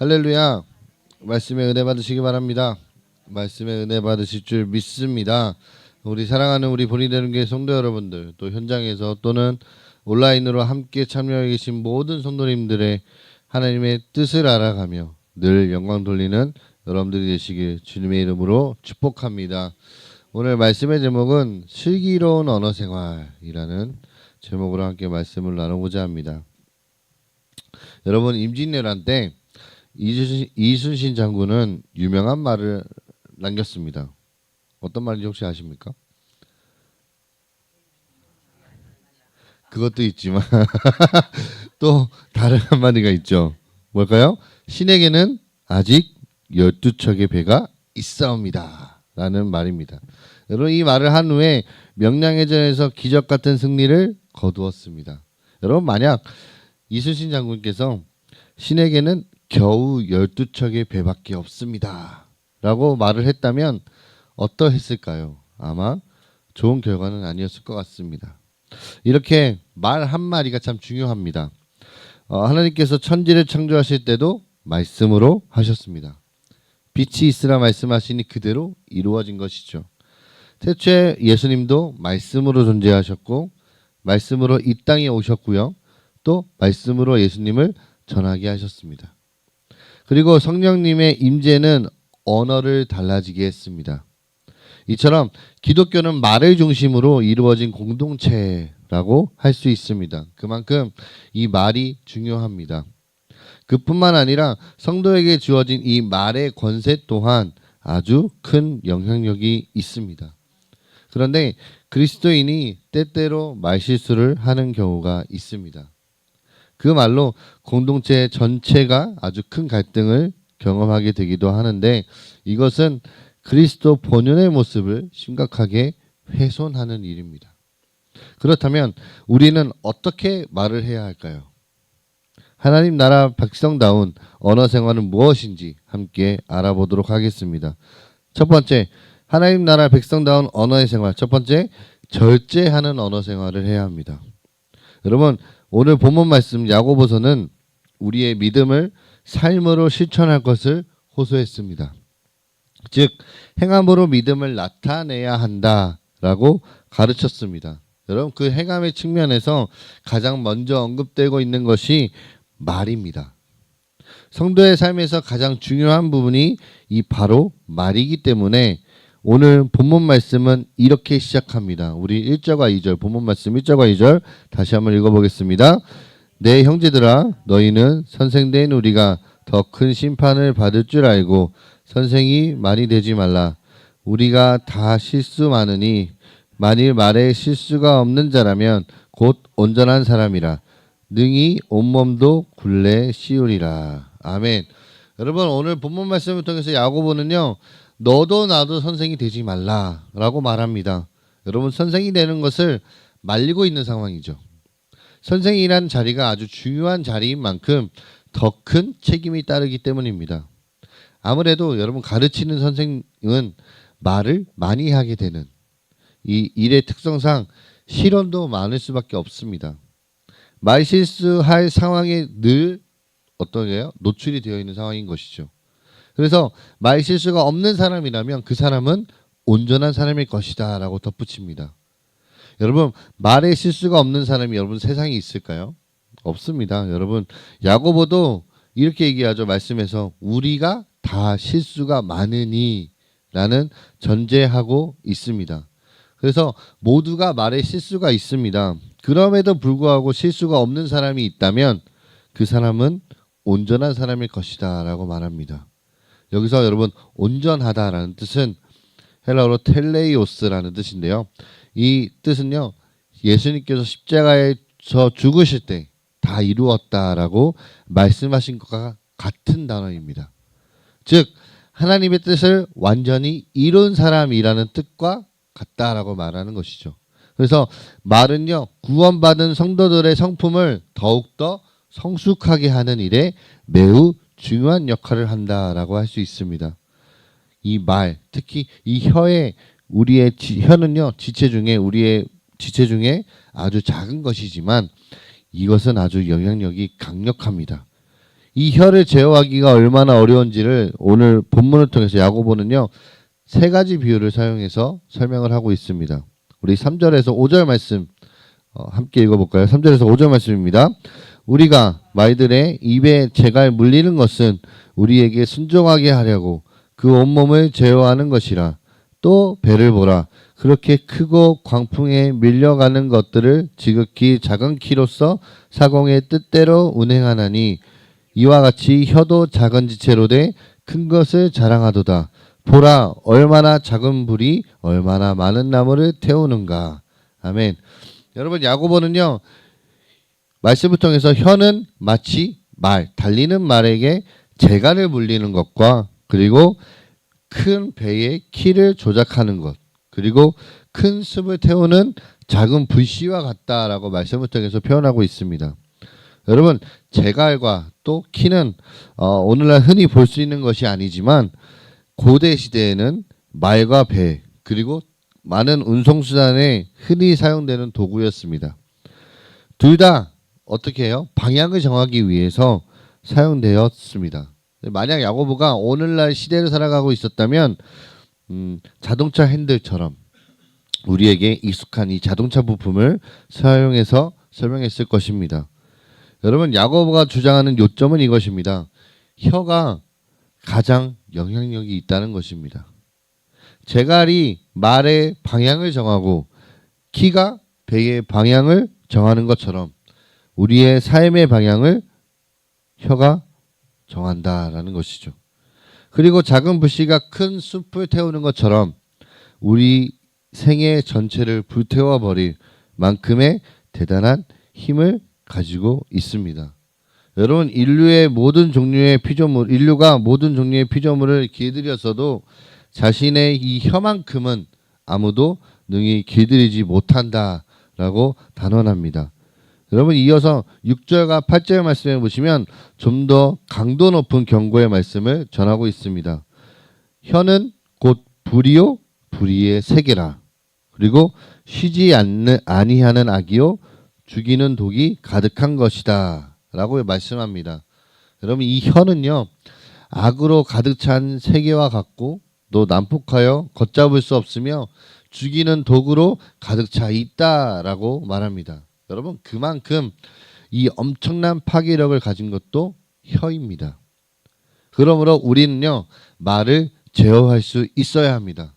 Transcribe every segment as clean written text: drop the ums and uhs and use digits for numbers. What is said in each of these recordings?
할렐루야. 말씀의 은혜 받으시기 바랍니다. 말씀의 은혜 받으실 줄 믿습니다. 우리 사랑하는 우리 본인되는 교회 성도 여러분들, 또 현장에서 또는 온라인으로 함께 참여해 계신 모든 성도님들의 하나님의 뜻을 알아가며 늘 영광 돌리는 여러분들이 되시길 주님의 이름으로 축복합니다. 오늘 말씀의 제목은 슬기로운 언어 생활이라는 제목으로 함께 말씀을 나눠보자 합니다. 여러분, 임진왜란 때 이순신 장군은 유명한 말을 남겼습니다. 어떤 말인지 혹시 아십니까? 그것도 있지만 또 다른 한마디가 있죠. 뭘까요? 신에게는 아직 12척의 배가 있사옵니다 라는 말입니다. 여러분, 이 말을 한 후에 명량해전에서 기적 같은 승리를 거두었습니다. 여러분, 만약 이순신 장군께서 신에게는 겨우 12척의 배밖에 없습니다 라고 말을 했다면 어떠했을까요? 아마 좋은 결과는 아니었을 것 같습니다. 이렇게 말 한마디가 참 중요합니다. 하나님께서 천지를 창조하실 때도 말씀으로 하셨습니다. 빛이 있으라 말씀하시니 그대로 이루어진 것이죠. 태초에 예수님도 말씀으로 존재하셨고 말씀으로 이 땅에 오셨고요. 또 말씀으로 예수님을 전하게 하셨습니다. 그리고 성령님의 임재는 언어를 달라지게 했습니다. 이처럼 기독교는 말을 중심으로 이루어진 공동체라고 할 수 있습니다. 그만큼 이 말이 중요합니다. 그뿐만 아니라 성도에게 주어진 이 말의 권세 또한 아주 큰 영향력이 있습니다. 그런데 그리스도인이 때때로 말실수를 하는 경우가 있습니다. 그 말로 공동체 전체가 아주 큰 갈등을 경험하게 되기도 하는데 이것은 그리스도 본연의 모습을 심각하게 훼손하는 일입니다. 그렇다면 우리는 어떻게 말을 해야 할까요? 하나님 나라 백성다운 언어 생활은 무엇인지 함께 알아보도록 하겠습니다. 첫 번째, 하나님 나라 백성다운 언어의 생활. 첫 번째, 절제하는 언어 생활을 해야 합니다. 여러분, 오늘 본문 말씀 야고보서는 우리의 믿음을 삶으로 실천할 것을 호소했습니다. 즉 행함으로 믿음을 나타내야 한다라고 가르쳤습니다. 여러분, 그 행함의 측면에서 가장 먼저 언급되고 있는 것이 말입니다. 성도의 삶에서 가장 중요한 부분이 이 바로 말이기 때문에 오늘 본문 말씀은 이렇게 시작합니다. 우리 1절과 2절, 본문 말씀 1절과 2절 다시 한번 읽어보겠습니다. 내 형제들아, 너희는 선생된 우리가 더 큰 심판을 받을 줄 알고 선생이 많이 되지 말라. 우리가 다 실수 많으니 만일 말에 실수가 없는 자라면 곧 온전한 사람이라. 능히 온몸도 굴레 씌우리라. 아멘. 여러분, 오늘 본문 말씀을 통해서 야고보는요, 너도 나도 선생이 되지 말라라고 말합니다. 여러분, 선생이 되는 것을 말리고 있는 상황이죠. 선생이란 자리가 아주 중요한 자리인 만큼 더 큰 책임이 따르기 때문입니다. 아무래도 여러분, 가르치는 선생은 말을 많이 하게 되는 이 일의 특성상 실언도 많을 수밖에 없습니다. 말 실수할 상황에 늘 어떤 게요? 노출이 되어 있는 상황인 것이죠. 그래서 말 실수가 없는 사람이라면 그 사람은 온전한 사람일 것이다 라고 덧붙입니다. 여러분, 말에 실수가 없는 사람이 여러분 세상에 있을까요? 없습니다. 여러분, 야고보도 이렇게 얘기하죠. 말씀에서 우리가 다 실수가 많으니 라는 전제하고 있습니다. 그래서 모두가 말에 실수가 있습니다. 그럼에도 불구하고 실수가 없는 사람이 있다면 그 사람은 온전한 사람일 것이다 라고 말합니다. 여기서 여러분, 온전하다라는 뜻은 헬라어로 텔레이오스라는 뜻인데요. 이 뜻은요, 예수님께서 십자가에서 죽으실 때 다 이루었다라고 말씀하신 것과 같은 단어입니다. 즉 하나님의 뜻을 완전히 이룬 사람이라는 뜻과 같다라고 말하는 것이죠. 그래서 말은요, 구원받은 성도들의 성품을 더욱더 성숙하게 하는 일에 매우 중요한 역할을 한다라고 할 수 있습니다. 이 말, 특히 이 혀에 우리의 혀는요, 우리의 지체 중에 아주 작은 것이지만 이것은 아주 영향력이 강력합니다. 이 혀를 제어하기가 얼마나 어려운지를 오늘 본문을 통해서 야고보는요. 세 가지 비유를 사용해서 설명을 하고 있습니다. 우리 3절에서 5절 말씀 함께 읽어볼까요? 3절에서 5절 말씀입니다. 우리가 말들의 입에 재갈 물리는 것은 우리에게 순종하게 하려고 그 온몸을 제어하는 것이라. 또 배를 보라. 그렇게 크고 광풍에 밀려가는 것들을 지극히 작은 키로서 사공의 뜻대로 운행하나니 이와 같이 혀도 작은 지체로 돼 큰 것을 자랑하도다. 보라, 얼마나 작은 불이 얼마나 많은 나무를 태우는가. 아멘. 여러분, 야고보는요 말씀을 통해서 혀는 마치 말, 달리는 말에게 재갈을 물리는 것과 그리고 큰 배의 키를 조작하는 것, 그리고 큰 숲을 태우는 작은 불씨와 같다라고 말씀을 통해서 표현하고 있습니다. 여러분, 재갈과 또 키는 오늘날 흔히 볼 수 있는 것이 아니지만 고대 시대에는 말과 배 그리고 많은 운송수단에 흔히 사용되는 도구였습니다. 둘 다 어떻게 해요? 방향을 정하기 위해서 사용되었습니다. 만약 야고보가 오늘날 시대를 살아가고 있었다면 자동차 핸들처럼 우리에게 익숙한 이 자동차 부품을 사용해서 설명했을 것입니다. 여러분, 야고보가 주장하는 요점은 이것입니다. 혀가 가장 영향력이 있다는 것입니다. 재갈이 말의 방향을 정하고 키가 배의 방향을 정하는 것처럼 우리의 삶의 방향을 혀가 정한다라는 것이죠. 그리고 작은 불씨가 큰 숲을 태우는 것처럼 우리 생애 전체를 불태워 버릴 만큼의 대단한 힘을 가지고 있습니다. 여러분, 인류가 모든 종류의 피조물을 길들였어도 자신의 이 혀만큼은 아무도 능히 길들이지 못한다라고 단언합니다. 여러분, 이어서 6절과 8절 말씀에 보시면 좀 더 강도 높은 경고의 말씀을 전하고 있습니다. 혀는 곧 불이요 불의의 세계라. 그리고 쉬지 아니하는 악이요 죽이는 독이 가득한 것이다 라고 말씀합니다. 여러분, 이 혀는요 악으로 가득 찬 세계와 같고 또 난폭하여 걷잡을 수 없으며 죽이는 독으로 가득 차 있다라고 말합니다. 여러분, 그만큼 이 엄청난 파괴력을 가진 것도 혀입니다. 그러므로 우리는요 말을 제어할 수 있어야 합니다.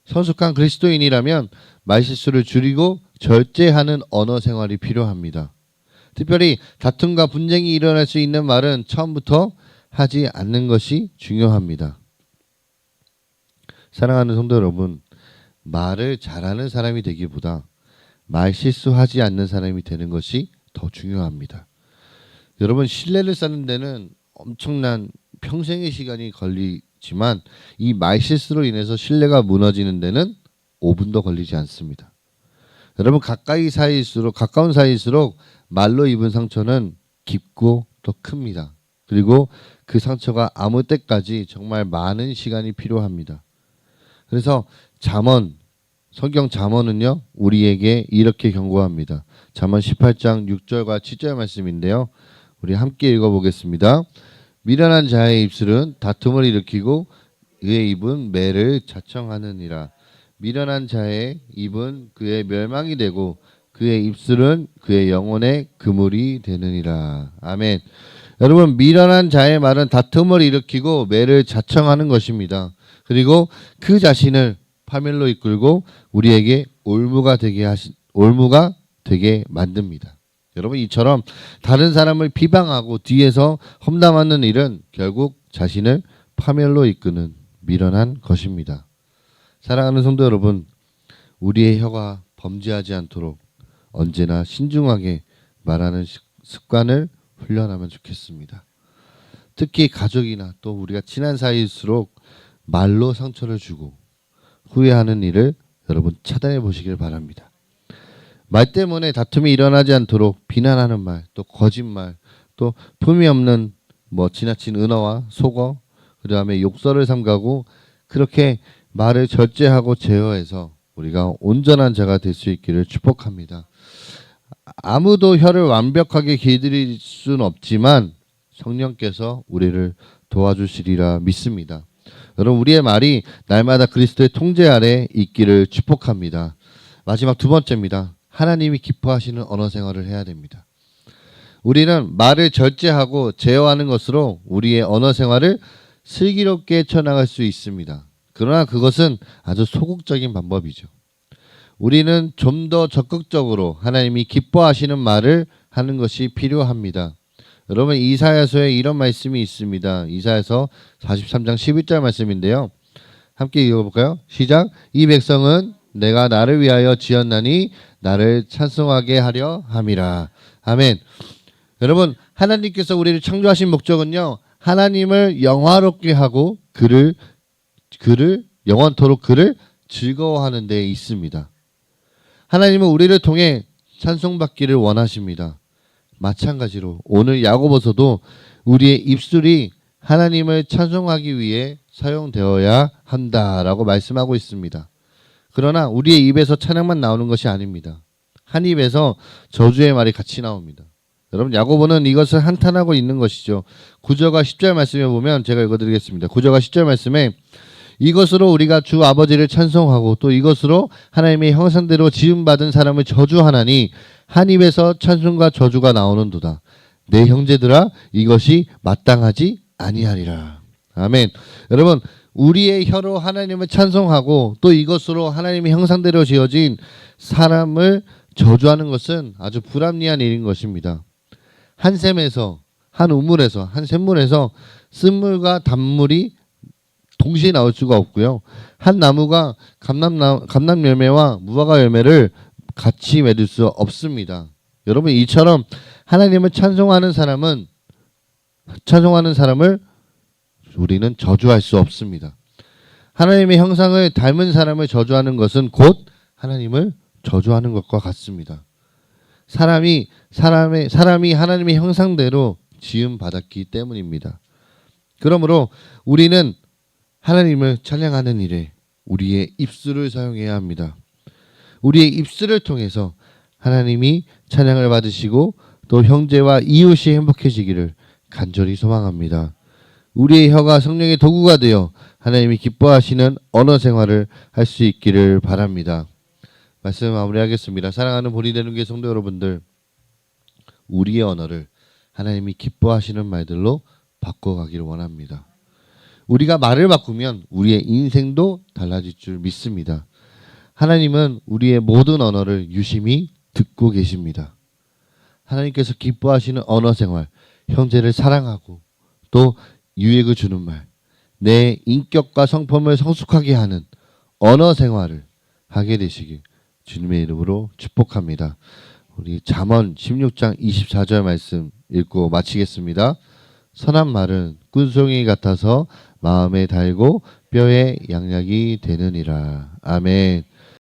성숙한 그리스도인이라면 말실수를 줄이고 절제하는 언어 생활이 필요합니다. 특별히 다툼과 분쟁이 일어날 수 있는 말은 처음부터 하지 않는 것이 중요합니다. 사랑하는 성도 여러분, 말을 잘하는 사람이 되기보다 말실수하지 않는 사람이 되는 것이 더 중요합니다. 여러분, 신뢰를 쌓는 데는 엄청난 평생의 시간이 걸리지만 이 말실수로 인해서 신뢰가 무너지는 데는 5분도 걸리지 않습니다. 여러분, 가까운 사이일수록 말로 입은 상처는 깊고 또 큽니다. 그리고 그 상처가 아물 때까지 정말 많은 시간이 필요합니다. 그래서 성경 잠언은요 우리에게 이렇게 경고합니다. 잠언 18장 6절과 7절 말씀인데요. 우리 함께 읽어보겠습니다. 미련한 자의 입술은 다툼을 일으키고 그의 입은 매를 자청하느니라. 미련한 자의 입은 그의 멸망이 되고 그의 입술은 그의 영혼의 그물이 되느니라. 아멘. 여러분, 미련한 자의 말은 다툼을 일으키고 매를 자청하는 것입니다. 그리고 그 자신을 파멸로 이끌고 우리에게 올무가 되게 만듭니다. 여러분, 이처럼 다른 사람을 비방하고 뒤에서 험담하는 일은 결국 자신을 파멸로 이끄는 미련한 것입니다. 사랑하는 성도 여러분, 우리의 혀가 범죄하지 않도록 언제나 신중하게 말하는 습관을 훈련하면 좋겠습니다. 특히 가족이나 또 우리가 친한 사이일수록 말로 상처를 주고 후회하는 일을 여러분 차단해 보시길 바랍니다. 말 때문에 다툼이 일어나지 않도록 비난하는 말, 또 거짓말, 또 품위 없는 지나친 은어와 속어, 그 다음에 욕설을 삼가고 그렇게 말을 절제하고 제어해서 우리가 온전한 자가 될 수 있기를 축복합니다. 아무도 혀를 완벽하게 길들일 수는 없지만 성령께서 우리를 도와주시리라 믿습니다. 여러분, 우리의 말이 날마다 그리스도의 통제 아래 있기를 축복합니다. 마지막 두 번째입니다. 하나님이 기뻐하시는 언어 생활을 해야 됩니다. 우리는 말을 절제하고 제어하는 것으로 우리의 언어 생활을 슬기롭게 쳐나갈 수 있습니다. 그러나 그것은 아주 소극적인 방법이죠. 우리는 좀 더 적극적으로 하나님이 기뻐하시는 말을 하는 것이 필요합니다. 여러분, 이사야서에 이런 말씀이 있습니다. 이사야서 43장 11절 말씀인데요. 함께 읽어볼까요? 시작. 이 백성은 내가 나를 위하여 지었나니 나를 찬송하게 하려 함이라. 아멘. 여러분, 하나님께서 우리를 창조하신 목적은요, 하나님을 영화롭게 하고 그를 영원토록 그를 즐거워하는 데 있습니다. 하나님은 우리를 통해 찬송받기를 원하십니다. 마찬가지로 오늘 야고보서도 우리의 입술이 하나님을 찬송하기 위해 사용되어야 한다라고 말씀하고 있습니다. 그러나 우리의 입에서 찬양만 나오는 것이 아닙니다. 한 입에서 저주의 말이 같이 나옵니다. 여러분, 야고보는 이것을 한탄하고 있는 것이죠. 9절과 10절 말씀에 보면 제가 읽어드리겠습니다. 9절과 10절 말씀에 이것으로 우리가 주 아버지를 찬송하고 또 이것으로 하나님의 형상대로 지음받은 사람을 저주하나니 한 입에서 찬송과 저주가 나오는도다. 내 형제들아, 이것이 마땅하지 아니하리라. 아멘. 여러분, 우리의 혀로 하나님을 찬송하고 또 이것으로 하나님의 형상대로 지어진 사람을 저주하는 것은 아주 불합리한 일인 것입니다. 한 샘에서, 한 우물에서, 한 샘물에서 쓴물과 단물이 동시에 나올 수가 없고요. 한 나무가 감람 열매와 무화과 열매를 같이 맺을 수 없습니다. 여러분, 이처럼 하나님을 찬송하는 사람을 우리는 저주할 수 없습니다. 하나님의 형상을 닮은 사람을 저주하는 것은 곧 하나님을 저주하는 것과 같습니다. 사람이 하나님의 형상대로 지음 받았기 때문입니다. 그러므로 우리는 하나님을 찬양하는 일에 우리의 입술을 사용해야 합니다. 우리의 입술을 통해서 하나님이 찬양을 받으시고 또 형제와 이웃이 행복해지기를 간절히 소망합니다. 우리의 혀가 성령의 도구가 되어 하나님이 기뻐하시는 언어 생활을 할 수 있기를 바랍니다. 말씀 마무리하겠습니다. 사랑하는 본이 되는 게 성도 여러분들, 우리의 언어를 하나님이 기뻐하시는 말들로 바꿔가기를 원합니다. 우리가 말을 바꾸면 우리의 인생도 달라질 줄 믿습니다. 하나님은 우리의 모든 언어를 유심히 듣고 계십니다. 하나님께서 기뻐하시는 언어 생활, 형제를 사랑하고 또 유익을 주는 말, 내 인격과 성품을 성숙하게 하는 언어 생활을 하게 되시길 주님의 이름으로 축복합니다. 우리 잠언 16장 24절 말씀 읽고 마치겠습니다. 선한 말은 꾼송이 같아서 마음에 달고 뼈에 양약이 되느니라. 아멘.